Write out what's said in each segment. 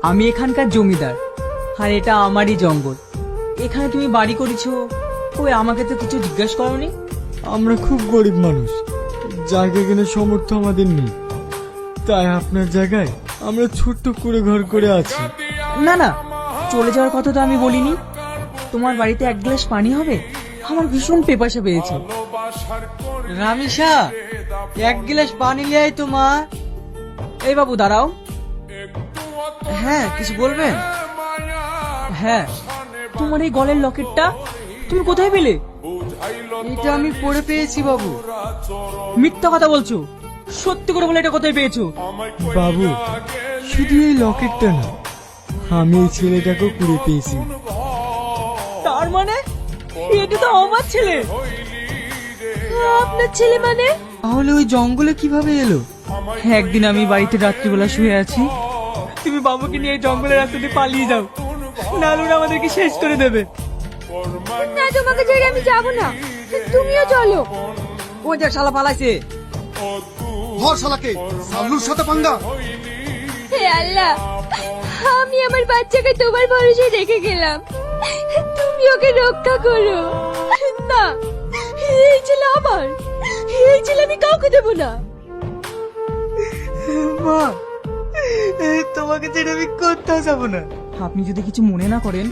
আমি এখানকার জমিদার, আর এটা আমারই জঙ্গল। এখানে তুমি বাড়ি করেছো, ওই আমাকে তো কিছু জিজ্ঞেস করোনি? আমরা খুব গরিব মানুষ, জায়গা কেনার সামর্থ্য আমাদের নেই, তাই আপনার জায়গায় আমরা ছোট্ট করে ঘর করে আছি। না না, চলে যাওয়ার কথা তো আমি বলিনি। তোমার বাড়িতে এক গ্লাস পানি হবে? আমার ভীষণ পেপাসা পেয়েছে। রামিসা, এক গ্লাস পানি নিয়ে আয় তো মা। এই বাবু দাঁড়াও। হ্যাঁ, কিছু বলবেন? হ্যাঁ, তোমার এই গলের লকেটটা তুমি কোথায় পেলে? এটা আমি পড়ে পেয়েছি বাবু। মিথ্যা কথা বলছো, সত্যি করে বলে এটা কোথায় পেয়েছো? বাবু, শুধু এই লকেটটা না, আমি এই ছেলেটাকেও কুড়ে পেয়েছি। তার মানে এটা তো আমার ছেলে। আপনার ছেলে মানে? তাহলে ওই জঙ্গলে কিভাবে এলো? একদিন আমি বাড়িতে রাত্রিবেলা শুয়ে আছি, তুমি বাবুকে নিয়ে এই জঙ্গলের রাস্তা দিয়ে পালিয়ে যাও, নাহলে ওরা আমাদেরকে শেষ করে দেবে। না, তোমাকে ছেড়ে আমি যাব না, তুমিও চলো। ওই যে শালা পালাইছে। ধর শালাকে, সাল্লুর সাথে পাঙ্গা। হে আল্লাহ, আমি আমার বাচ্চাকে তোমার ভরসায় রেখে গেলাম, তুমি ওকে রক্ষা করো। না, এই ছেলে আমার, এই ছেলে আমি কাউকে দেবো না। মা, তোমাকে ছেড়ে আমি কোথাও যাবো না। আপনি যদি কিছু মনে না করেন,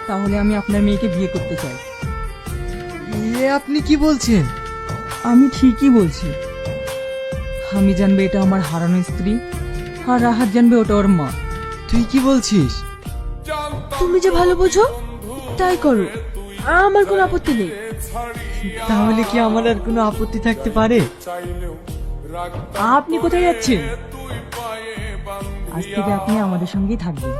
তাহলে আমি আপনার মেয়েকে বিয়ে করতে চাই। এ আপনি কি বলছেন? আমি ঠিকই বলছি। আমি জানবে এটা আমার হারানো স্ত্রী, আর রাহাত জানবে ওটা ওর মা। তুই কি বলছিস? তুমি যে ভালো বোঝো তাই করো, আমার কোনো আপত্তি নেই। তাহলে কি আমার আর কোনো আপত্তি থাকতে পারে? আপনি কোথায় যাচ্ছেন? আজ থেকে আপনি আমাদের সঙ্গেই থাকবেন।